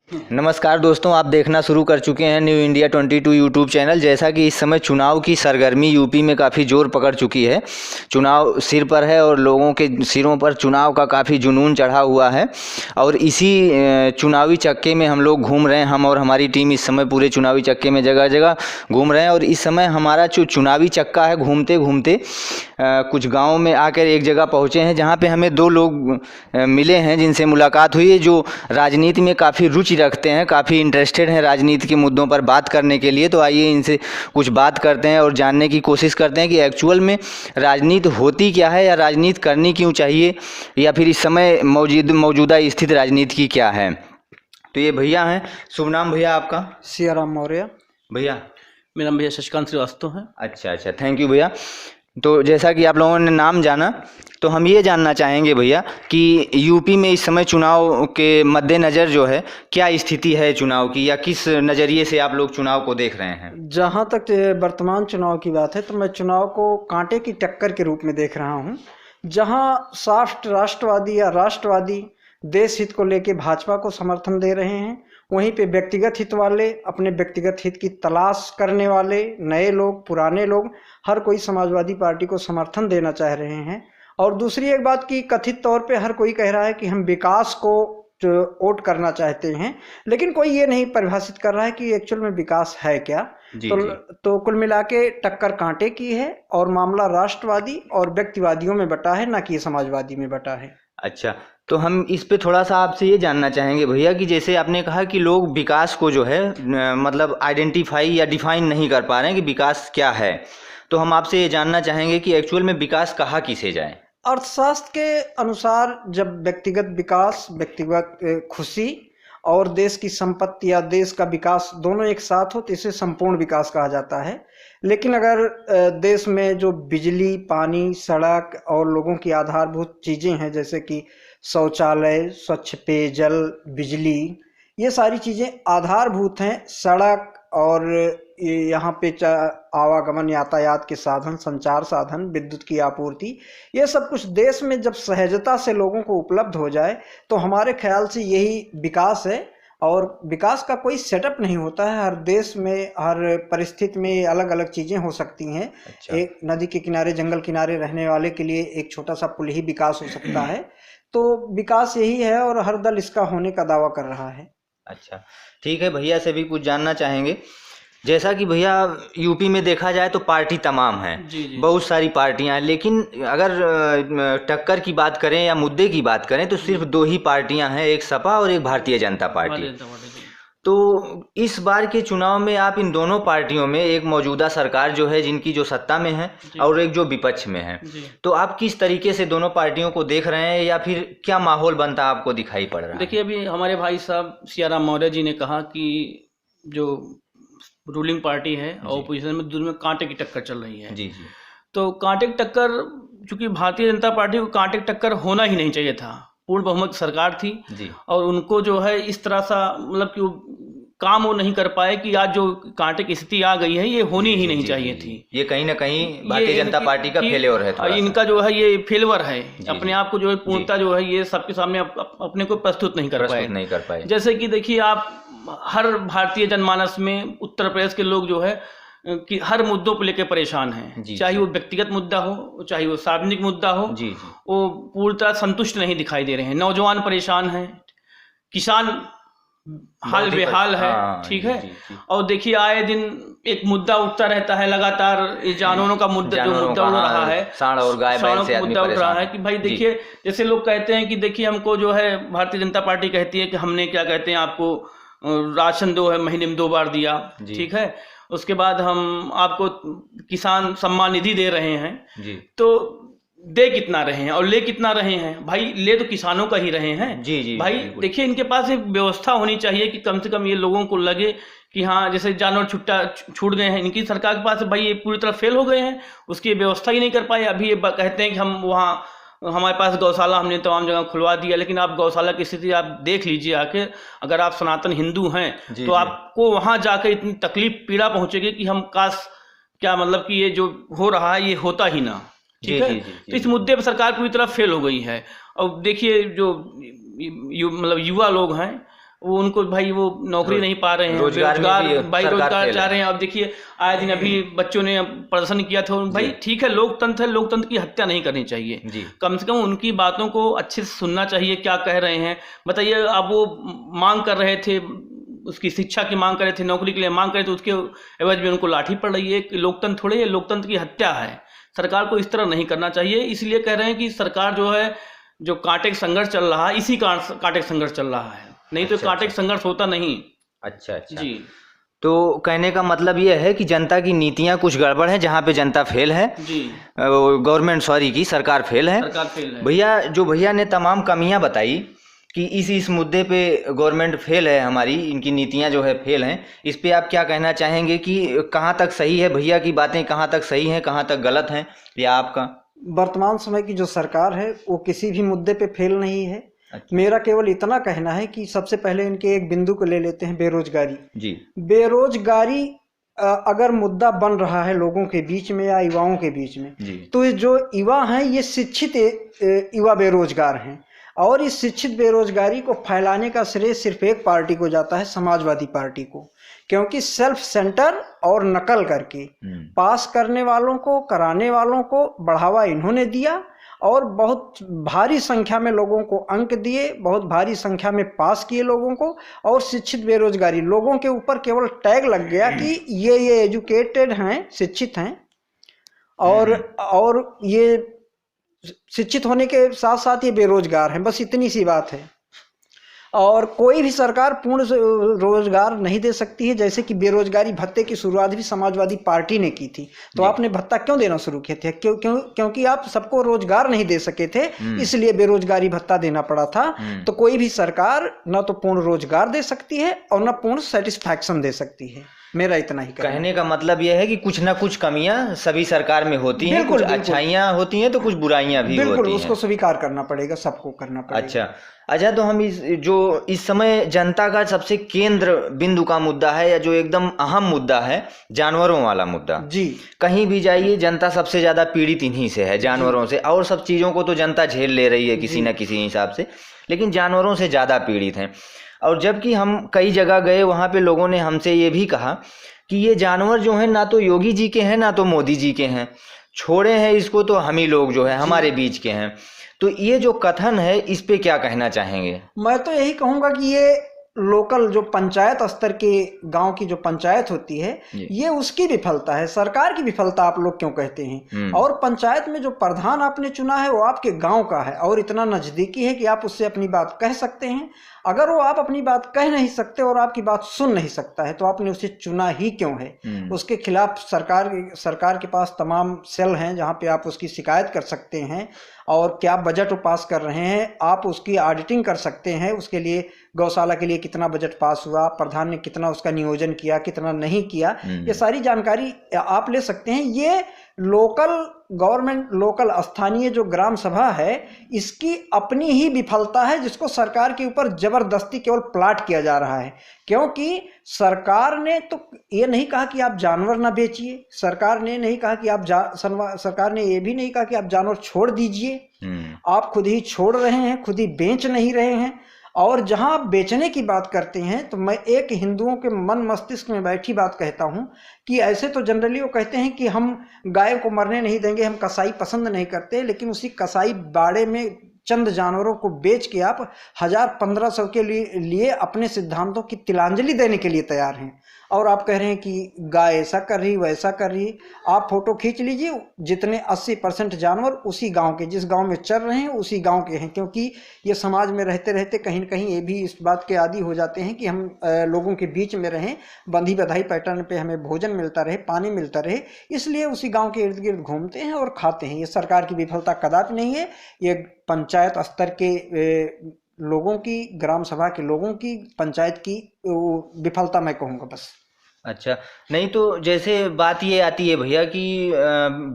नमस्कार दोस्तों, आप देखना शुरू कर चुके हैं न्यू इंडिया 22 यूट्यूब चैनल। जैसा कि इस समय चुनाव की सरगर्मी यूपी में काफ़ी जोर पकड़ चुकी है। चुनाव सिर पर है और लोगों के सिरों पर चुनाव का काफ़ी जुनून चढ़ा हुआ है और इसी चुनावी चक्के में हम लोग घूम रहे हैं। हम और हमारी टीम इस समय पूरे चुनावी चक्के में जगह जगह घूम रहे हैं और इस समय हमारा जो चुनावी चक्का है, घूमते घूमते कुछ गाँव में आकर एक जगह पहुँचे हैं जहाँ पर हमें दो लोग मिले हैं जिनसे मुलाकात हुई है, जो राजनीति में काफ़ी रुचि रखते हैं, काफ़ी इंटरेस्टेड हैं राजनीति के मुद्दों पर बात करने के लिए। तो आइए इनसे कुछ बात करते हैं और जानने की कोशिश करते हैं कि एक्चुअल में राजनीति होती क्या है या राजनीति करनी क्यों चाहिए, या फिर इस समय मौजूदा स्थिति राजनीति की क्या है। तो ये भैया हैं, शुभ नाम भैया आपका? सियाराम मौर्य। भैया मेरा नाम भैया शशिकांत श्रीवास्तव है। अच्छा, थैंक यू भैया। तो जैसा कि आप लोगों ने नाम जाना, तो हम ये जानना चाहेंगे भैया कि यूपी में इस समय चुनाव के मद्देनज़र जो है क्या स्थिति है चुनाव की, या किस नज़रिए से आप लोग चुनाव को देख रहे हैं? जहाँ तक वर्तमान चुनाव की बात है तो मैं चुनाव को कांटे की टक्कर के रूप में देख रहा हूँ, जहाँ साफ्ट राष्ट्रवादी या राष्ट्रवादी देश हित को लेके भाजपा को समर्थन दे रहे हैं, वहीं पे व्यक्तिगत हित वाले, अपने व्यक्तिगत हित की तलाश करने वाले नए लोग, पुराने लोग, हर कोई समाजवादी पार्टी को समर्थन देना चाह रहे हैं। और दूसरी एक बात की कथित तौर पे हर कोई कह रहा है कि हम विकास को वोट करना चाहते हैं, लेकिन कोई ये नहीं परिभाषित कर रहा है कि एक्चुअल में विकास है क्या। तो कुल मिला के टक्कर कांटे की है और मामला राष्ट्रवादी और व्यक्तिवादियों में बटा है, ना कि समाजवादी में बटा है। अच्छा, तो हम इस पे थोड़ा सा आपसे ये जानना चाहेंगे भैया कि जैसे आपने कहा कि लोग विकास को जो है मतलब आइडेंटिफाई या डिफाइन नहीं कर पा रहे हैं कि विकास क्या है, तो हम आपसे ये जानना चाहेंगे कि एक्चुअल में विकास कहाँ किसे जाए। अर्थशास्त्र के अनुसार जब व्यक्तिगत विकास, व्यक्तिगत खुशी और देश की संपत्ति या देश का विकास दोनों एक साथ हो तो इसे संपूर्ण विकास कहा जाता है। लेकिन अगर देश में जो बिजली, पानी, सड़क और लोगों की आधारभूत चीज़ें हैं, जैसे कि शौचालय, स्वच्छ पेयजल, बिजली, ये सारी चीज़ें आधारभूत हैं। सड़क और यहाँ पे आवागमन, यातायात के साधन, संचार साधन, विद्युत की आपूर्ति, ये सब कुछ देश में जब सहजता से लोगों को उपलब्ध हो जाए तो हमारे ख्याल से यही विकास है। और विकास का कोई सेटअप नहीं होता है, हर देश में हर परिस्थिति में अलग अलग चीज़ें हो सकती हैं। अच्छा। एक नदी के किनारे, जंगल किनारे रहने वाले के लिए एक छोटा सा पुल ही विकास हो सकता है। तो विकास यही है और हर दल इसका होने का दावा कर रहा है। अच्छा, ठीक है। भैया से भी कुछ जानना चाहेंगे। जैसा कि भैया यूपी में देखा जाए तो पार्टी तमाम है, बहुत सारी पार्टियां हैं, लेकिन अगर टक्कर की बात करें या मुद्दे की बात करें तो सिर्फ दो ही पार्टियां हैं, एक सपा और एक भारतीय जनता पार्टी। तो इस बार के चुनाव में आप इन दोनों पार्टियों में, एक मौजूदा सरकार जो है जिनकी जो सत्ता में है और एक जो विपक्ष में है, तो आप किस तरीके से दोनों पार्टियों को देख रहे हैं या फिर क्या माहौल बनता आपको दिखाई पड़ रहा है? देखिए, अभी हमारे भाई साहब सियाराम मौर्य जी ने कहा कि जो रूलिंग पार्टी है और ओपोजिशन में दोनों में कांटे की टक्कर चल रही है। जी। तो कांटे की टक्कर, चूंकि भारतीय जनता पार्टी को कांटे की टक्कर होना ही नहीं चाहिए था, पूर्ण बहुमत सरकार थी जी। और उनको जो है इस तरह सा मतलब कि काम वो नहीं कर पाए कि आज जो कांटे की स्थिति आ गई है ये होनी ही नहीं चाहिए थी। ये कहीं ना कहीं भारतीय जनता पार्टी का फेलियर है, इनका जो है ये फेलियर है। अपने आप को जो है पूर्णता जो है ये सबके सामने अपने को प्रस्तुत नहीं कर पाए। जैसे कि देखिए, आप हर भारतीय जनमानस में उत्तर प्रदेश के लोग जो है कि हर मुद्दों को लेकर परेशान हैं, चाहे वो व्यक्तिगत मुद्दा हो, चाहे वो सार्वजनिक मुद्दा हो, वो पूरी तरह संतुष्ट नहीं दिखाई दे रहे हैं। नौजवान परेशान हैं, किसान हाल बेहाल है। ठीक है। और देखिए, आए दिन एक मुद्दा उठता रहता है लगातार, जानवरों का मुद्दा जो मुद्दा उड़ रहा है, सांड और गाय बैल से मुद्दा उड़ रहा है कि भाई देखिए, जैसे लोग कहते हैं कि देखिए हमको जो है भारतीय जनता पार्टी कहती है कि हमने क्या कहते हैं आपको राशन 2 महीने में 2 बार दिया, ठीक है, उसके बाद हम आपको किसान सम्मान निधि दे रहे हैं जी। तो दे कितना रहे हैं और ले कितना रहे हैं? भाई ले तो किसानों का ही रहे हैं जी। भाई देखिए, इनके पास एक व्यवस्था होनी चाहिए कि कम से कम ये लोगों को लगे कि हाँ, जैसे जानवर छूट गए हैं, इनकी सरकार के पास भाई ये पूरी तरह फेल हो गए हैं, उसकी व्यवस्था ही नहीं कर पाए। अभी ये कहते हैं कि हम वहाँ, हमारे पास गौशाला हमने तमाम जगह खुलवा दिया, लेकिन आप गौशाला की स्थिति आप देख लीजिए आके। अगर आप सनातन हिंदू हैं तो आपको वहां जाकर इतनी तकलीफ, पीड़ा पहुंचेगी कि हम काश, क्या मतलब कि ये जो हो रहा है ये होता ही ना। ठीक है। तो इस मुद्दे पर सरकार पूरी तरह फेल हो गई है। और देखिए, जो मतलब युवा लोग हैं वो उनको भाई वो नौकरी नहीं पा रहे हैं, रोजगार रोजगार चाह रहे हैं। अब देखिए आए दिन अभी बच्चों ने प्रदर्शन किया था भाई, ठीक है लोकतंत्र है, लोकतंत्र की हत्या नहीं करनी चाहिए, कम से कम उनकी बातों को अच्छे से सुनना चाहिए, क्या कह रहे हैं बताइए। अब वो मांग कर रहे थे, उसकी शिक्षा की मांग कर रहे थे, नौकरी के लिए मांग कर रहे थे, उसके एवज में उनको लाठी पड़ रही है। लोकतंत्र थोड़े ये लोकतंत्र की हत्या है, सरकार को इस तरह नहीं करना चाहिए। इसलिए कह रहे हैं कि सरकार जो है, जो कांटे का संघर्ष चल रहा है, इसी कांटे का संघर्ष चल रहा है, नहीं तो कांटे का संघर्ष होता नहीं। अच्छा जी। तो कहने का मतलब ये है कि जनता की नीतियां कुछ गड़बड़ हैं, जहाँ पे जनता फेल है जी, गवर्नमेंट सरकार फेल है। भैया ने तमाम कमियां बताई कि इस मुद्दे पे गवर्नमेंट फेल है, हमारी इनकी नीतियां जो है फेल हैं। इस पे आप क्या कहना चाहेंगे कि कहाँ तक सही है भैया की बातें, कहाँ तक सही हैं, कहाँ तक गलत हैं, या आपका? वर्तमान समय की जो सरकार है वो किसी भी मुद्दे पे फेल नहीं है। अच्छा। मेरा केवल इतना कहना है कि सबसे पहले इनके एक बिंदु को ले लेते हैं, बेरोजगारी। जी। बेरोजगारी अगर मुद्दा बन रहा है लोगों के बीच में या युवाओं के बीच में, तो ये जो युवा हैं ये शिक्षित युवा बेरोजगार हैं, और इस शिक्षित बेरोजगारी को फैलाने का श्रेय सिर्फ एक पार्टी को जाता है, समाजवादी पार्टी को। क्योंकि सेल्फ सेंटर और नकल करके पास करने वालों को, कराने वालों को बढ़ावा इन्होंने दिया, और बहुत भारी संख्या में लोगों को अंक दिए, बहुत भारी संख्या में पास किए लोगों को, और शिक्षित बेरोजगारी लोगों के ऊपर केवल टैग लग गया कि ये एजुकेटेड हैं, शिक्षित हैं, और ये शिक्षित होने के साथ साथ ये बेरोजगार हैं, बस इतनी सी बात है। और कोई भी सरकार पूर्ण रोजगार नहीं दे सकती है। जैसे कि बेरोजगारी भत्ते की शुरुआत भी समाजवादी पार्टी ने की थी, तो आपने भत्ता क्यों देना शुरू किए थे? क्योंकि आप सबको रोजगार नहीं दे सके थे, इसलिए बेरोजगारी भत्ता देना पड़ा था। तो कोई भी सरकार न तो पूर्ण रोजगार दे सकती है और न पूर्ण सेटिस्फैक्शन दे सकती है। मेरा इतना ही कहने का मतलब यह है कि कुछ ना कुछ कमियां सभी सरकार में होती हैं, कुछ अच्छाइयां होती हैं तो कुछ बुराइयां भी होती हैं। बिल्कुल, उसको स्वीकार करना पड़ेगा, सबको करना पड़ेगा। अच्छा, तो हम इस समय जनता का सबसे केंद्र बिंदु का मुद्दा है, या जो एकदम अहम मुद्दा है, जानवरों वाला मुद्दा। जी। कहीं भी जाइए जनता सबसे ज्यादा पीड़ित इन्हीं से है, जानवरों से। और सब चीजों को तो जनता झेल ले रही है किसी न किसी हिसाब से, लेकिन जानवरों से ज्यादा पीड़ित हैं। और जबकि हम कई जगह गए, वहाँ पे लोगों ने हमसे ये भी कहा कि ये जानवर जो हैं ना तो योगी जी के हैं ना तो मोदी जी के हैं, छोड़े हैं इसको तो हम ही लोग जो है हमारे बीच के हैं। तो ये जो कथन है, इस पे क्या कहना चाहेंगे? मैं तो यही कहूँगा कि ये लोकल जो पंचायत स्तर के गांव की जो पंचायत होती है, ये उसकी विफलता है, सरकार की विफलता आप लोग क्यों कहते हैं? और पंचायत में जो प्रधान आपने चुना है वो आपके गांव का है और इतना नजदीकी है कि आप उससे अपनी बात कह सकते हैं। अगर वो आप अपनी बात कह नहीं सकते और आपकी बात सुन नहीं सकता है तो आपने उसे चुना ही क्यों है? उसके खिलाफ सरकार के पास तमाम सेल हैं जहां पे आप उसकी शिकायत कर सकते हैं, और क्या बजट वो पास कर रहे हैं आप उसकी ऑडिटिंग कर सकते हैं। उसके लिए गौशाला के लिए कितना बजट पास हुआ, प्रधान ने कितना उसका नियोजन किया, कितना नहीं किया, ये सारी जानकारी आप ले सकते हैं। ये लोकल गवर्नमेंट, लोकल स्थानीय जो ग्राम सभा है, इसकी अपनी ही विफलता है, जिसको सरकार के ऊपर जबरदस्ती केवल प्लाट किया जा रहा है। क्योंकि सरकार ने तो ये नहीं कहा कि आप जानवर ना बेचिए, सरकार ने नहीं कहा कि आप सरकार ने ये भी नहीं कहा कि आप जानवर छोड़ दीजिए, आप खुद ही छोड़ रहे हैं, खुद ही बेच नहीं रहे हैं। और जहां आप बेचने की बात करते हैं तो मैं एक हिंदुओं के मन मस्तिष्क में बैठी बात कहता हूं कि ऐसे तो जनरली वो कहते हैं कि हम गाय को मरने नहीं देंगे, हम कसाई पसंद नहीं करते, लेकिन उसी कसाई बाड़े में चंद जानवरों को बेच के आप 1000-1500 के लिए अपने सिद्धांतों की तिलांजलि देने के लिए तैयार हैं। और आप कह रहे हैं कि गाय ऐसा कर रही, वैसा कर रही। आप फोटो खींच लीजिए, जितने 80% जानवर उसी गांव के, जिस गांव में चल रहे हैं उसी गांव के हैं। क्योंकि ये समाज में रहते रहते कहीं न कहीं ये भी इस बात के आदी हो जाते हैं कि हम लोगों के बीच में रहें, बंधी बधाई पैटर्न पे हमें भोजन मिलता रहे, पानी मिलता रहे, इसलिए उसी गाँव के इर्द गिर्द घूमते हैं और खाते हैं। ये सरकार की विफलता कदापि नहीं है, ये पंचायत स्तर के लोगों की, ग्राम सभा के लोगों की, पंचायत की विफलता मैं कहूँगा बस। अच्छा, नहीं तो जैसे बात ये आती है भैया कि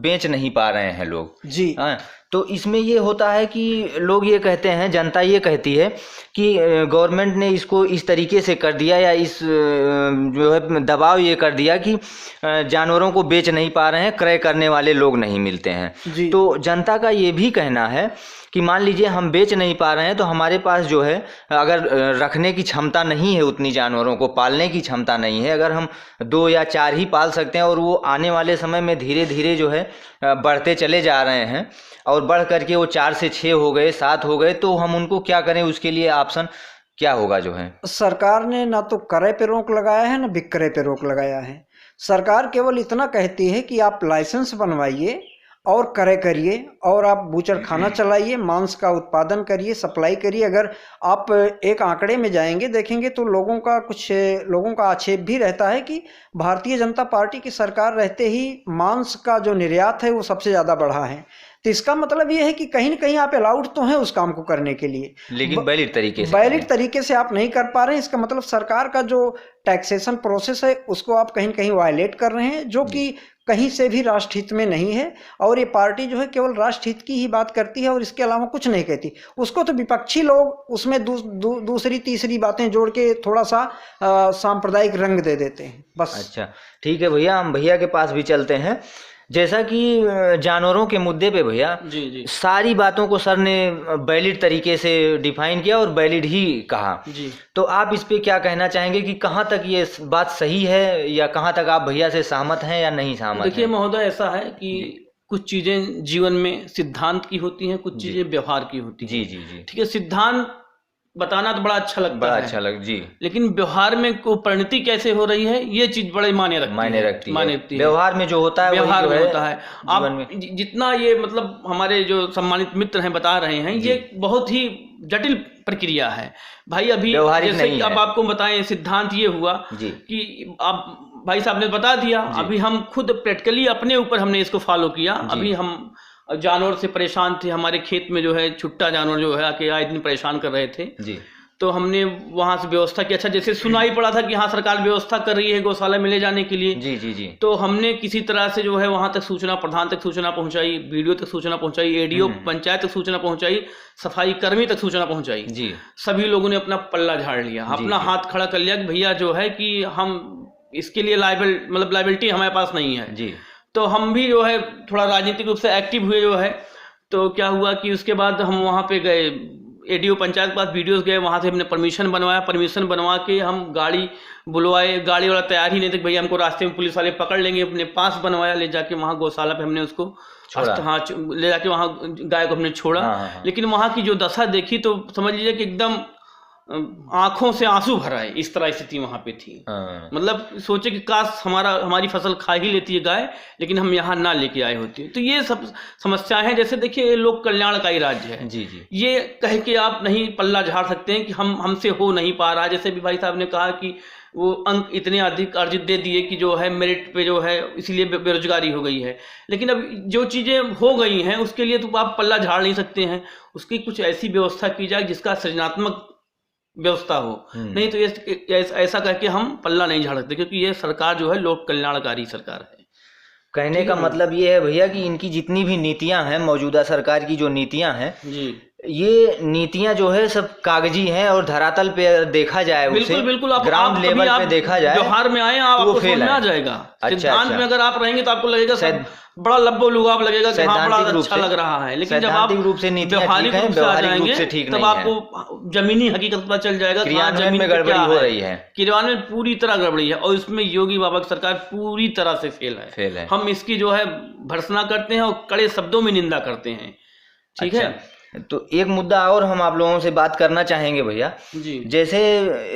बेच नहीं पा रहे हैं लोग जी, हाँ, तो इसमें ये होता है कि लोग ये कहते हैं, जनता ये कहती है कि गवर्नमेंट ने इसको इस तरीके से कर दिया, या इस जो है दबाव ये कर दिया कि जानवरों को बेच नहीं पा रहे हैं, क्रय करने वाले लोग नहीं मिलते हैं। तो जनता का ये भी कहना है कि मान लीजिए हम बेच नहीं पा रहे हैं तो हमारे पास जो है अगर रखने की क्षमता नहीं है, उतनी जानवरों को पालने की क्षमता नहीं है, अगर हम 2 या 4 ही पाल सकते हैं और वो आने वाले समय में धीरे धीरे जो है बढ़ते चले जा रहे हैं और बढ़ करके वो 4 से 6 हो गए, 7 हो गए, तो हम उनको क्या करें? उसके लिए ऑप्शन क्या होगा जो है? सरकार ने ना तो क्रय पे रोक लगाया है ना विक्रय पे रोक लगाया है। सरकार केवल इतना कहती है कि आप लाइसेंस बनवाइए और क्रय करिए और आप बूचर खाना चलाइए, मांस का उत्पादन करिए, सप्लाई करिए। अगर आप एक आंकड़े में जाएंगे देखेंगे तो कुछ लोगों का आक्षेप भी रहता है कि भारतीय जनता पार्टी की सरकार रहते ही मांस का जो निर्यात है वो सबसे ज़्यादा बढ़ा है। तो इसका मतलब ये है कि कहीं ना कहीं आप अलाउड तो हैं उस काम को करने के लिए, लेकिन वैलिड तरीके से आप नहीं कर पा रहे हैं। इसका मतलब सरकार का जो टैक्सेशन प्रोसेस है उसको आप कहीं ना कहीं वायलेट कर रहे हैं, जो कि कहीं से भी राष्ट्रहित में नहीं है। और ये पार्टी जो है केवल राष्ट्रहित की ही बात करती है और इसके अलावा कुछ नहीं कहती। उसको तो विपक्षी लोग उसमें दूसरी तीसरी बातें जोड़ के थोड़ा सा सांप्रदायिक रंग दे देते हैं बस। अच्छा ठीक है भैया, हम भैया के पास भी चलते हैं। जैसा कि जानवरों के मुद्दे पे भैया जी सारी बातों को सर ने वैलिड तरीके से डिफाइन किया और वैलिड ही कहा जी। तो आप इस पे क्या कहना चाहेंगे कि कहाँ तक ये बात सही है या कहाँ तक आप भैया से सहमत हैं या नहीं सहमत? देखिए महोदय, ऐसा है कि कुछ चीजें जीवन में सिद्धांत की होती हैं, कुछ चीजें व्यवहार की होती हैं। जी। ठीक है, सिद्धांत बताना तो बड़ा अच्छा लगता है, जी, लेकिन व्यवहार में को परिणति कैसे हो रही है ये चीज बड़े मायने रखती है। व्यवहार में जो होता है व्यवहार में होता है। आप जितना ये मतलब हमारे जो सम्मानित मित्र हैं बता रहे हैं, ये बहुत ही जटिल प्रक्रिया है भाई। अभी जैसे कि अब आपको बताएं, सिद्धांत ये हुआ कि आप भाई साहब ने बता दिया, अभी हम खुद प्रैक्टिकली अपने ऊपर हमने इसको फॉलो किया। अभी हम जानवर से परेशान थे, हमारे खेत में जो है छुट्टा जानवर जो है आके आए दिन परेशान कर रहे थे जी। तो हमने वहां से व्यवस्था की। अच्छा, जैसे सुनाई पड़ा था कि हाँ सरकार व्यवस्था कर रही है गौशाला में ले जाने के लिए जी। तो हमने किसी तरह से जो है वहां तक सूचना, प्रधान तक सूचना पहुंचाई, बीडीओ तक सूचना पहुंचाई, एडीओ पंचायत तक सूचना पहुंचाई, सफाई कर्मी तक सूचना पहुंचाई जी। सभी लोगों ने अपना पल्ला झाड़ लिया, अपना हाथ खड़ा कर लिया कि भैया जो है कि हम इसके लिए लाइबिलिटी हमारे पास नहीं है जी। तो हम भी जो है थोड़ा राजनीतिक रूप से एक्टिव हुए जो है। तो क्या हुआ कि उसके बाद हम वहाँ पे गए, एडीओ पंचायत के पास वीडियोस गए, वहाँ से हमने परमिशन बनवाया। परमिशन बनवा के हम गाड़ी बुलवाए, गाड़ी वाला तैयार ही नहीं था, भैया हमको रास्ते में पुलिस वाले पकड़ लेंगे। अपने पास बनवाया, ले जाके वहाँ गौशाला पे हमने उसको ले जाके वहाँ गाय को हमने छोड़ा। लेकिन वहाँ की जो दशा देखी तो समझ लीजिए कि एकदम आंखों से आंसू भर आए, इस तरह स्थिति वहां पे थी। मतलब सोचे कि काश हमारी फसल खा ही लेती है गाय, लेकिन हम यहाँ ना लेके आए होते। तो ये सब समस्याएं हैं। जैसे देखिए लोक कल्याणकारी राज्य है जी। ये कह के आप नहीं पल्ला झाड़ सकते हैं कि हमसे हो नहीं पा रहा। जैसे भी भाई साहब ने कहा कि वो अंक इतने अधिक अर्जित दे दिए कि जो है मेरिट पे जो है इसीलिए बेरोजगारी हो गई है। लेकिन अब जो चीजें हो गई हैं उसके लिए तो आप पल्ला झाड़ नहीं सकते हैं। उसकी कुछ ऐसी व्यवस्था की जाए जिसका सृजनात्मक व्यवस्था हो, नहीं तो ऐसा करके हम पल्ला नहीं झाड़ सकते, क्योंकि ये सरकार जो है लोक कल्याणकारी सरकार है। कहने का मतलब ये है भैया कि इनकी जितनी भी नीतियां हैं, मौजूदा सरकार की जो नीतियां हैं जी, ये नीतियां जो है सब कागजी हैं और धरातल पे देखा जाए, बिल्कुल आप ग्राउंड लेवल पे देखा जाए, व्यवहार में आए आपको समझ में आ जाएगा। सिद्धांत में अगर आप रहेंगे तो आपको लगेगा बड़ा लब्बो लुगाव लगेगा कि हाँ बड़ा अच्छा लग रहा है, लेकिन जब आप रूप से व्यवहारिक रूप से आ जाएंगे तब आपको जमीनी हकीकत पता चल जाएगा कि जमीन में गड़बड़ी हो रही है। क्रियान्वयन में पूरी तरह गड़बड़ी है और इसमें योगी बाबा की सरकार पूरी तरह से फेल है। हम इसकी जो है भर्त्सना करते हैं और कड़े शब्दों में निंदा करते हैं। ठीक है, तो एक मुद्दा और हम आप लोगों से बात करना चाहेंगे भैया जी। जैसे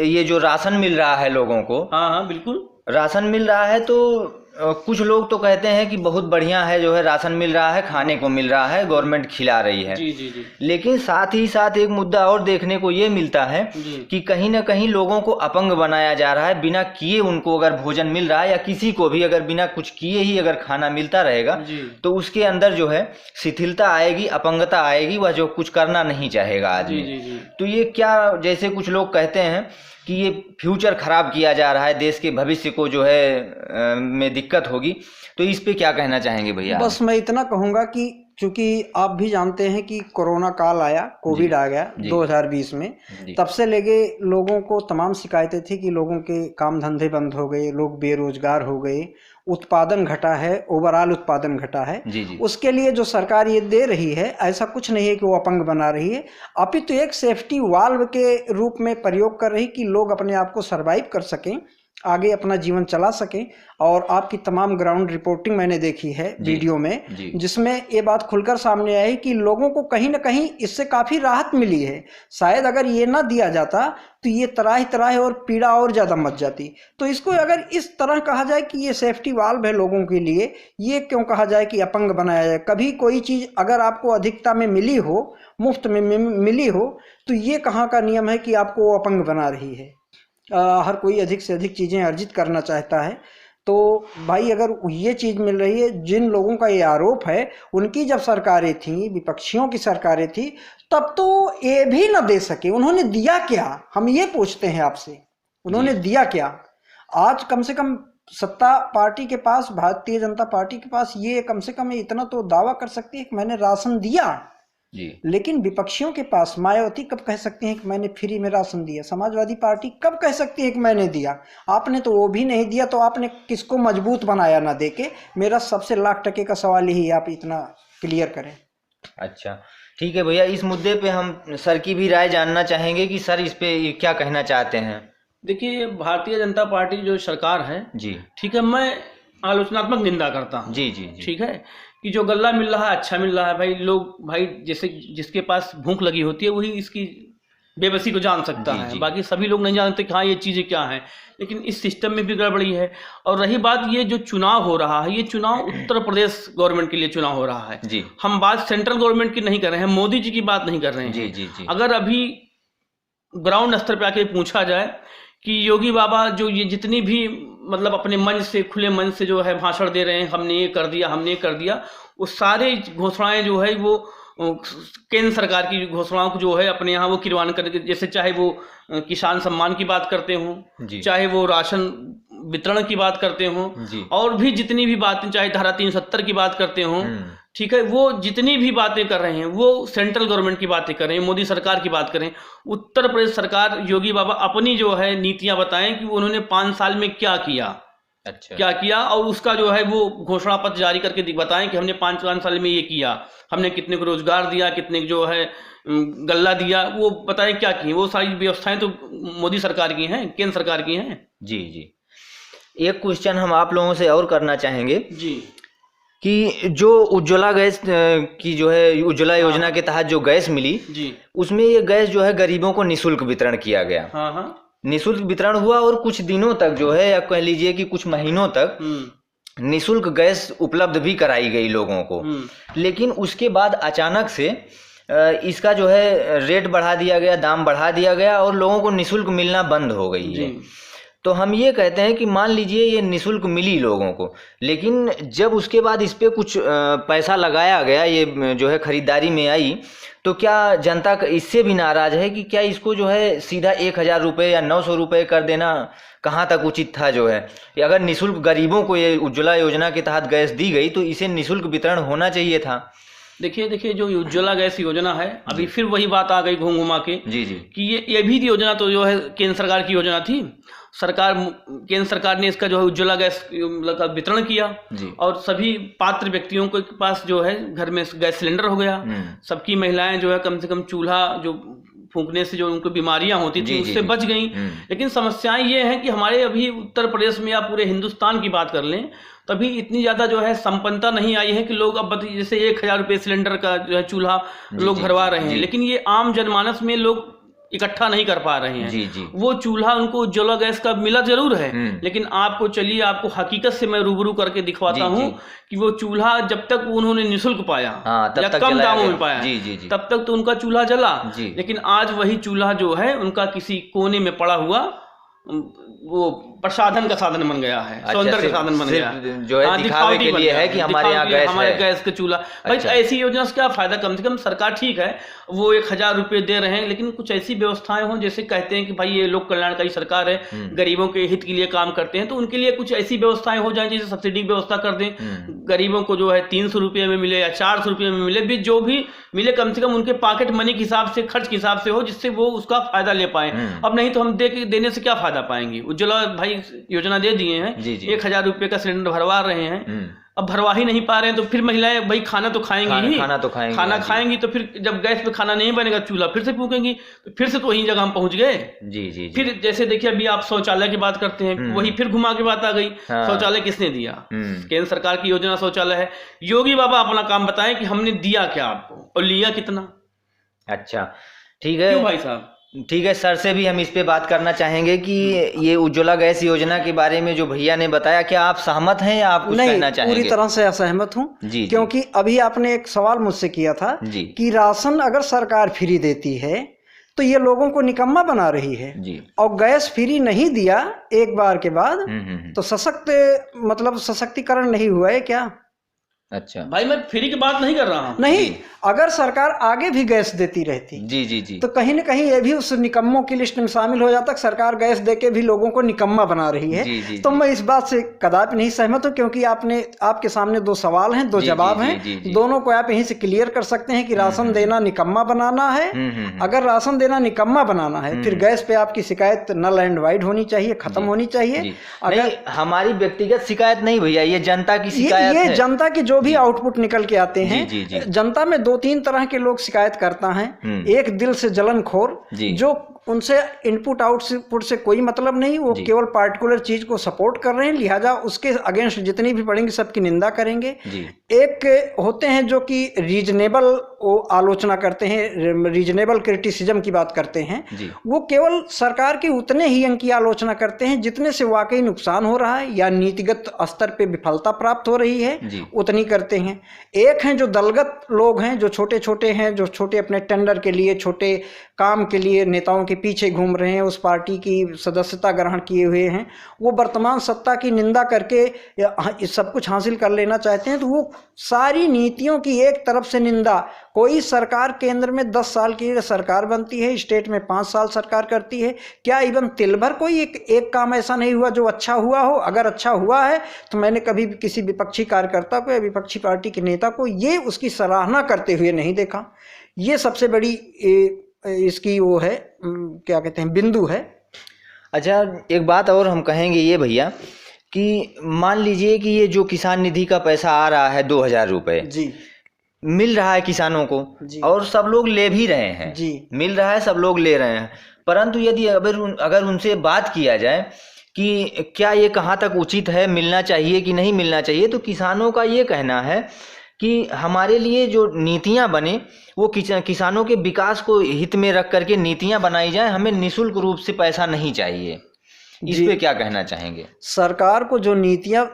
ये जो राशन मिल रहा है लोगों को, हाँ बिल्कुल राशन मिल रहा है, तो कुछ लोग तो कहते हैं कि बहुत बढ़िया है, जो है राशन मिल रहा है, खाने को मिल रहा है, गवर्नमेंट खिला रही है जी। लेकिन साथ ही साथ एक मुद्दा और देखने को ये मिलता है कि कहीं ना कहीं लोगों को अपंग बनाया जा रहा है। बिना किए उनको अगर भोजन मिल रहा है या किसी को भी अगर बिना कुछ किए ही अगर खाना मिलता रहेगा तो उसके अंदर जो है शिथिलता आएगी, अपंगता आएगी, वह जो कुछ करना नहीं चाहेगा आदमी। तो ये क्या, जैसे कुछ लोग कहते हैं कि ये फ्यूचर खराब किया जा रहा है, देश के भविष्य को जो है में दिक्कत होगी, तो इस पे क्या कहना चाहेंगे भैया? बस मैं इतना कहूँगा कि चूंकि आप भी जानते हैं कि कोरोना काल आया, कोविड आ गया 2020 में, तब से लेके लोगों को तमाम शिकायतें थी कि लोगों के काम धंधे बंद हो गए, लोग बेरोजगार हो गए, उत्पादन घटा है, ओवरऑल उत्पादन घटा है। उसके लिए जो सरकार ये दे रही है, ऐसा कुछ नहीं है कि वो अपंग बना रही है, अपितु एक सेफ्टी वाल्व के रूप में प्रयोग कर रही कि लोग अपने आप को सरवाइव कर सकें, आगे अपना जीवन चला सकें। और आपकी तमाम ग्राउंड रिपोर्टिंग मैंने देखी है वीडियो में, जिसमें ये बात खुलकर सामने आई कि लोगों को कहीं ना कहीं इससे काफ़ी राहत मिली है। शायद अगर ये ना दिया जाता तो ये तराह और पीड़ा और ज़्यादा मच जाती। तो इसको अगर इस तरह कहा जाए कि ये सेफ्टी वाल्व है लोगों के लिए, ये क्यों कहा जाए कि अपंग बनाया जाए। कभी कोई चीज़ अगर आपको अधिकता में मिली हो, मुफ्त में मिली हो, तो ये कहाँ का नियम है कि आपको वो अपंग बना रही है। हर कोई अधिक से अधिक चीज़ें अर्जित करना चाहता है। तो भाई अगर ये चीज़ मिल रही है, जिन लोगों का ये आरोप है उनकी जब सरकारें थी, विपक्षियों की सरकारें थी, तब तो ये भी ना दे सके। उन्होंने दिया क्या, हम ये पूछते हैं आपसे, उन्होंने दिया क्या। आज कम से कम सत्ता पार्टी के पास, भारतीय जनता पार्टी के पास ये कम से कम इतना तो दावा कर सकती है कि मैंने राशन दिया जी। लेकिन विपक्षियों के पास मायावती कब कह सकती हैं कि मैंने फ्री में राशन दिया, समाजवादी पार्टी कब कह सकती है कि मैंने दिया। आपने तो वो भी नहीं दिया, तो आपने किसको मजबूत बनाया ना देके। मेरा सबसे लाख टके का सवाल यही, आप इतना क्लियर करें। अच्छा ठीक है भैया, इस मुद्दे पे हम सर की भी राय जानना चाहेंगे कि सर इस पे क्या कहना चाहते हैं। देखिए, भारतीय जनता पार्टी जो सरकार है जी, ठीक है, मैं आलोचनात्मक निंदा करता हूँ जी जी, ठीक है, कि जो गल्ला मिल रहा है अच्छा मिल रहा है। भाई लोग, भाई जैसे जिसके पास भूख लगी होती है वही इसकी बेबसी को जान सकता है, बाकी सभी लोग नहीं जानते कि हाँ ये चीज़ें क्या हैं। लेकिन इस सिस्टम में भी गड़बड़ी है। और रही बात ये जो चुनाव हो रहा है, ये चुनाव उत्तर प्रदेश गवर्नमेंट के लिए चुनाव हो रहा है जी। हम बात सेंट्रल गवर्नमेंट की नहीं कर रहे हैं, मोदी जी की बात नहीं कर रहे हैं जी जी जी। अगर अभी ग्राउंड स्तर पर आके पूछा जाए कि योगी बाबा जो ये जितनी भी मतलब अपने मंच से, खुले मंच से जो है भाषण दे रहे हैं, हमने ये कर दिया, हमने ये कर दिया, वो सारे घोषणाएं जो है वो केंद्र सरकार की घोषणाओं को जो है अपने यहाँ वो किरवान करके, जैसे चाहे वो किसान सम्मान की बात करते हों, चाहे वो राशन वितरण की बात करते हों, और भी जितनी भी बातें, चाहे धारा 370 की बात करते हों, ठीक है, वो जितनी भी बातें कर रहे हैं वो सेंट्रल गवर्नमेंट की बातें कर रहे हैं, मोदी सरकार की बात करें। उत्तर प्रदेश सरकार, योगी बाबा अपनी जो है नीतियां बताएं कि उन्होंने 5 साल में क्या किया, अच्छा क्या किया, और उसका जो है वो घोषणा पत्र जारी करके बताएं कि हमने 5 साल में ये किया, हमने कितने को रोजगार दिया, कितने को जो है गल्ला दिया, वो बताएं क्या किए। वो सारी व्यवस्थाएं तो मोदी सरकार की हैं, केंद्र सरकार की हैं जी जी। एक क्वेश्चन हम आप लोगों से और करना चाहेंगे जी, कि जो उज्ज्वला गैस की जो है उज्ज्वला योजना के तहत जो गैस मिली जी, उसमें ये गैस जो है गरीबों को निःशुल्क वितरण किया गया। हाँ, निःशुल्क वितरण हुआ और कुछ दिनों तक जो है, या कह लीजिए कि कुछ महीनों तक निःशुल्क गैस उपलब्ध भी कराई गई लोगों को। लेकिन उसके बाद अचानक से इसका जो है रेट बढ़ा दिया गया, दाम बढ़ा दिया गया और लोगों को निःशुल्क मिलना बंद हो गई है। तो हम ये कहते हैं कि मान लीजिए ये निःशुल्क मिली लोगों को, लेकिन जब उसके बाद इस पर कुछ पैसा लगाया गया, ये जो है खरीदारी में आई, तो क्या जनता इससे भी नाराज़ है कि क्या इसको जो है सीधा 1000 रुपये या 900 रुपये कर देना कहाँ तक उचित था। जो है अगर निःशुल्क गरीबों को ये उज्ज्वला योजना के तहत गैस दी गई तो इसे निःशुल्क वितरण होना चाहिए था। देखिए जो उज्ज्वला गैस योजना है, अभी फिर वही बात आ गई घूम घुमा के जी जी, कि ये भी योजना तो जो है केंद्र सरकार की योजना थी। केंद्र सरकार ने इसका जो है उज्ज्वला गैस का वितरण किया और सभी पात्र व्यक्तियों के पास जो है घर में गैस सिलेंडर हो गया। सबकी महिलाएं जो है कम से कम चूल्हा जो फूंकने से जो उनको बीमारियां होती थी उससे बच गई। लेकिन समस्याएं ये हैं कि हमारे अभी उत्तर प्रदेश में या पूरे हिंदुस्तान की बात कर लें तो अभी इतनी ज़्यादा जो है संपन्नता नहीं आई है कि लोग अब जैसे 1000 रुपये सिलेंडर का जो है चूल्हा लोग भरवा रहे हैं, लेकिन ये आम जनमानस में लोग इकट्ठा नहीं कर पा रहे हैं। वो चूल्हा उनको उज्ज्वला गैस का मिला जरूर है, लेकिन आपको चलिए आपको हकीकत से मैं रूबरू करके दिखवाता हूँ कि वो चूल्हा जब तक उन्होंने निःशुल्क पाया या कम दामों में पाया तब तक तो उनका चूल्हा जला। लेकिन आज वही चूल्हा जो है उनका किसी कोने में पड़ा हुआ वो प्रसाधन का साधन बन गया है, सौंदर्य का साधन बन गया है, जो है दिखावे के लिए है कि हमारे यहाँ गैस हमारे है। गैस का चूल्हा। भाई ऐसी योजना से क्या फायदा? कम से कम सरकार ठीक है वो 1000 रुपये दे रहे हैं, लेकिन कुछ ऐसी व्यवस्थाएं हों, जैसे कहते हैं कि भाई ये लोक कल्याणकारी सरकार है, गरीबों के हित के लिए काम करते हैं, तो उनके लिए कुछ ऐसी व्यवस्थाएं हो जाए, जैसे सब्सिडी की व्यवस्था कर दें, गरीबों को जो है 300 रुपये में मिले या 400 रुपये में मिले, भी जो भी मिले कम से कम उनके पॉकेट मनी के हिसाब से, खर्च के हिसाब से हो, जिससे वो उसका फायदा ले पाए। अब नहीं तो हम देने से क्या फायदा पाएंगे? उज्ज्वला भाई योजना दे दिए हैं, 1000 रुपये का सिलेंडर भरवा रहे हैं, अब भरवा ही नहीं पा रहे हैं, तो फिर महिलाएं भाई खाना तो खाएंगी ही, खाना खाएंगी तो फिर जब गैस पे खाना नहीं बनेगा, चूल्हा फिर से फूकेंगी, तो फिर से तो वही जगह हम पहुंच गए। जी। फिर जैसे देखिए अभी आप शौचालय की बात करते हैं, वही फिर घुमा के बात आ गई। शौचालय किसने दिया? केंद्र सरकार की योजना शौचालय है। योगी बाबा अपना काम बताएं कि हमने दिया क्या आपको और लिया कितना। अच्छा ठीक है, क्यों भाई साहब? ठीक है, सर से भी हम इस पे बात करना चाहेंगे कि ये उज्ज्वला गैस योजना के बारे में जो भैया ने बताया, क्या आप सहमत हैं या आप कुछ कहना चाहेंगे? पूरी तरह से असहमत हूँ, क्योंकि अभी आपने एक सवाल मुझसे किया था कि राशन अगर सरकार फ्री देती है तो ये लोगों को निकम्मा बना रही है, और गैस फ्री नहीं दिया एक बार के बाद तो सशक्तिकरण नहीं हुआ है क्या? अच्छा भाई मैं फ्री की बात नहीं कर रहा हूँ। नहीं, अगर सरकार आगे भी गैस देती रहती जी तो कहीं न कहीं ये भी उस निकम्मों की लिस्ट में शामिल हो जाता। सरकार गैस देके भी लोगों को निकम्मा बना रही है। तो मैं इस बात से कदापि नहीं सहमत हूँ, क्योंकि आपके सामने 2 सवाल हैं, 2 जवाब हैं, दोनों को आप यहीं से क्लियर कर सकते हैं कि राशन देना निकम्मा बनाना है। अगर राशन देना निकम्मा बनाना है, फिर गैस पे आपकी शिकायत नल एंड वाइड होनी चाहिए, खत्म होनी चाहिए। अगर हमारी व्यक्तिगत शिकायत नहीं भैया, ये जनता की शिकायत है। ये जनता की जो भी आउटपुट निकल के आते हैं, जनता में 2-3 तरह के लोग शिकायत करता है। एक दिल से जलनखोर, जो उनसे इनपुट आउटपुट से कोई मतलब नहीं, वो केवल पार्टिकुलर चीज को सपोर्ट कर रहे हैं, लिहाजा उसके अगेंस्ट जितनी भी पढ़ेंगे सबकी निंदा करेंगे। एक होते हैं जो कि रीजनेबल आलोचना करते हैं, रीजनेबल क्रिटिसिज्म की बात करते हैं, वो केवल सरकार के उतने ही अंक की आलोचना करते हैं जितने से वाकई नुकसान हो रहा है या नीतिगत स्तर पे विफलता प्राप्त हो रही है, उतनी करते हैं। एक हैं जो दलगत लोग हैं, जो छोटे छोटे हैं, जो छोटे अपने टेंडर के लिए, छोटे काम के लिए नेताओं के पीछे घूम रहे हैं, उस पार्टी की सदस्यता ग्रहण किए हुए हैं, वो वर्तमान सत्ता की निंदा करके सब कुछ हासिल कर लेना चाहते हैं। तो वो सारी नीतियों की एक तरफ से निंदा, कोई सरकार केंद्र में 10 साल की सरकार बनती है, स्टेट में 5 साल सरकार करती है, क्या इवन तिल भर कोई एक काम ऐसा नहीं हुआ जो अच्छा हुआ हो? अगर अच्छा हुआ है तो मैंने कभी भी किसी विपक्षी कार्यकर्ता को या विपक्षी पार्टी के नेता को ये उसकी सराहना करते हुए नहीं देखा। ये सबसे बड़ी इसकी वो है, क्या कहते हैं, बिंदु है। अच्छा एक बात और हम कहेंगे ये भैया कि मान लीजिए कि ये जो किसान निधि का पैसा आ रहा है 2000 रुपये मिल रहा है किसानों को, और सब लोग ले भी रहे हैं, मिल रहा है, सब लोग ले रहे हैं, परंतु यदि अगर उनसे बात किया जाए कि क्या ये कहाँ तक उचित है, मिलना चाहिए कि नहीं मिलना चाहिए, तो किसानों का ये कहना है कि हमारे लिए जो नीतियां बने वो किसानों के विकास को हित में रख करके नीतियां बनाई जाए, हमें निःशुल्क रूप से पैसा नहीं चाहिए। इस पे क्या कहना चाहेंगे? सरकार को जो नीतियां,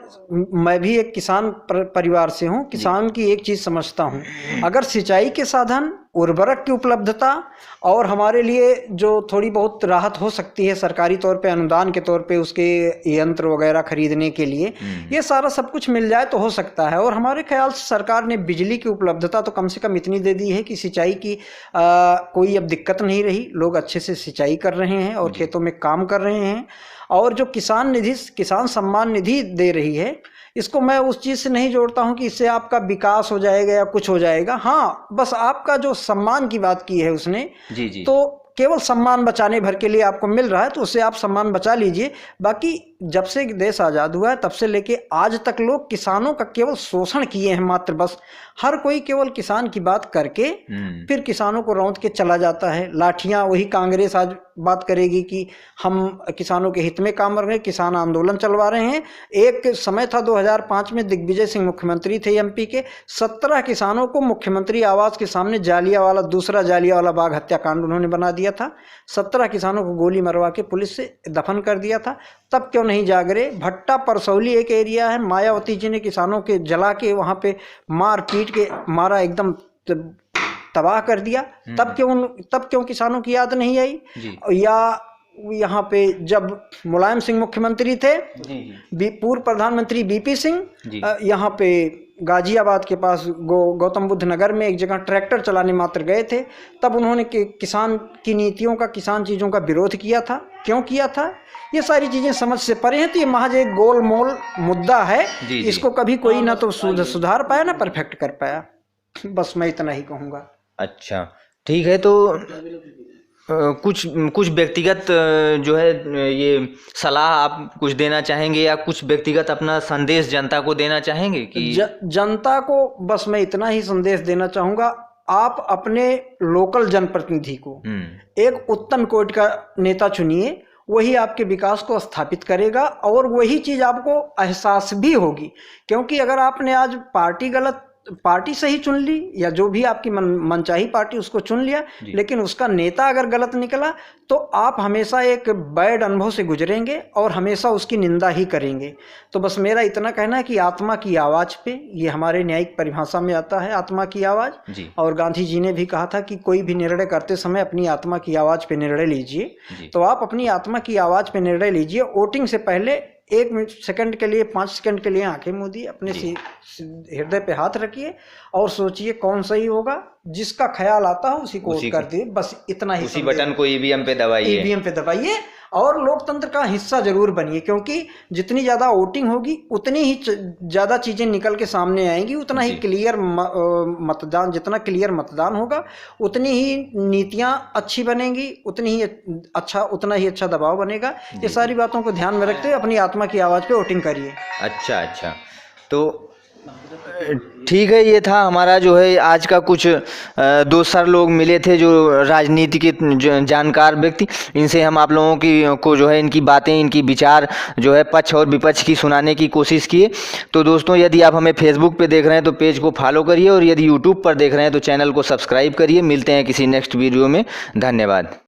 मैं भी एक किसान परिवार से हूं, किसान की एक चीज समझता हूं, अगर सिंचाई के साधन, उर्वरक की उपलब्धता और हमारे लिए जो थोड़ी बहुत राहत हो सकती है सरकारी तौर पे, अनुदान के तौर पे उसके यंत्र वगैरह खरीदने के लिए, ये सारा सब कुछ मिल जाए तो हो सकता है। और हमारे ख्याल से सरकार ने बिजली की उपलब्धता तो कम से कम इतनी दे दी है कि सिंचाई की कोई अब दिक्कत नहीं रही, लोग अच्छे से सिंचाई कर रहे हैं और खेतों में काम कर रहे हैं। और जो किसान सम्मान निधि दे रही है, इसको मैं उस चीज़ से नहीं जोड़ता हूं कि इससे आपका विकास हो जाएगा या कुछ हो जाएगा। हाँ, बस आपका जो सम्मान की बात की है उसने, तो केवल सम्मान बचाने भर के लिए आपको मिल रहा है, तो उससे आप सम्मान बचा लीजिए। बाकी जब से देश आज़ाद हुआ है तब से लेके आज तक लोग किसानों का केवल शोषण किए हैं, मात्र बस। हर कोई केवल किसान की बात करके फिर किसानों को रौंद के चला जाता है। लाठियां वही कांग्रेस आज बात करेगी कि हम किसानों के हित में काम कर रहे हैं, किसान आंदोलन चलवा रहे हैं। एक समय था 2005 में दिग्विजय सिंह मुख्यमंत्री थे एमपी के, 17 किसानों को मुख्यमंत्री आवास के सामने दूसरा जालियांवाला बाग हत्याकांड उन्होंने बना दिया था। 17 किसानों को गोली मरवा के पुलिस से दफन कर दिया था। तब क्यों नहीं जाग रहे? भट्टा परसौली एक एरिया है, मायावती जी ने किसानों के जला के वहां पे मार पीट के मारा, एकदम तबाह कर दिया। तब क्यों किसानों की याद नहीं आई? या यहाँ पे जब मुलायम सिंह मुख्यमंत्री थे, पूर्व प्रधानमंत्री बीपी सिंह यहाँ पे गाजियाबाद के पास गौतम बुद्ध नगर में एक जगह ट्रैक्टर चलाने मात्र गए थे, तब उन्होंने किसान की नीतियों का, किसान चीज़ों का विरोध किया था। क्यों किया था? ये सारी चीज़ें समझ से परे हैं, तो ये महज एक गोलमोल मुद्दा है। इसको कभी कोई ना तो सुधार पाया ना परफेक्ट कर पाया। बस मैं इतना ही कहूँगा। अच्छा, ठीक है। तो कुछ व्यक्तिगत जो है ये सलाह आप कुछ देना चाहेंगे, या कुछ व्यक्तिगत अपना संदेश जनता को देना चाहेंगे कि जनता को बस मैं इतना ही संदेश देना चाहूँगा, आप अपने लोकल जनप्रतिनिधि को एक उत्तम कोटि का नेता चुनिए, वही आपके विकास को स्थापित करेगा और वही चीज़ आपको एहसास भी होगी। क्योंकि अगर आपने आज पार्टी सही चुन ली, या जो भी आपकी मनचाही पार्टी उसको चुन लिया, लेकिन उसका नेता अगर गलत निकला तो आप हमेशा एक बैड अनुभव से गुजरेंगे और हमेशा उसकी निंदा ही करेंगे। तो बस मेरा इतना कहना है कि आत्मा की आवाज़ पे, ये हमारे न्यायिक परिभाषा में आता है आत्मा की आवाज़, और गांधी जी ने भी कहा था कि कोई भी निर्णय करते समय अपनी आत्मा की आवाज़ पे निर्णय लीजिए। तो आप अपनी आत्मा की आवाज़ पे निर्णय लीजिए। वोटिंग से पहले 1 सेकंड के लिए, 5 सेकंड के लिए आंखें मूंदिए, अपने हृदय पे हाथ रखिए और सोचिए कौन सही होगा। जिसका ख्याल आता हो उसी को वोट कर दिए। बस इतना ही। उसी बटन को ईवीएम पे दबाइए और लोकतंत्र का हिस्सा जरूर बनिए, क्योंकि जितनी ज़्यादा वोटिंग होगी उतनी ही ज़्यादा चीज़ें निकल के सामने आएंगी, उतना ही क्लियर मतदान, जितना क्लियर मतदान होगा उतनी ही नीतियाँ अच्छी बनेंगी, उतना ही अच्छा दबाव बनेगा। ये सारी बातों को ध्यान में रखते हुए अपनी आत्मा की आवाज़ पे वोटिंग करिए। अच्छा, तो ठीक है। ये था हमारा जो है आज का कुछ दोस्त सर लोग मिले थे जो राजनीति के जानकार व्यक्ति। इनसे हम आप लोगों को जो है इनकी बातें, इनकी विचार जो है पक्ष और विपक्ष की सुनाने की कोशिश किए। तो दोस्तों, यदि आप हमें फेसबुक पे देख रहे हैं तो पेज को फॉलो करिए, और यदि यूट्यूब पर देख रहे हैं तो चैनल को सब्सक्राइब करिए। मिलते हैं किसी नेक्स्ट वीडियो में। धन्यवाद।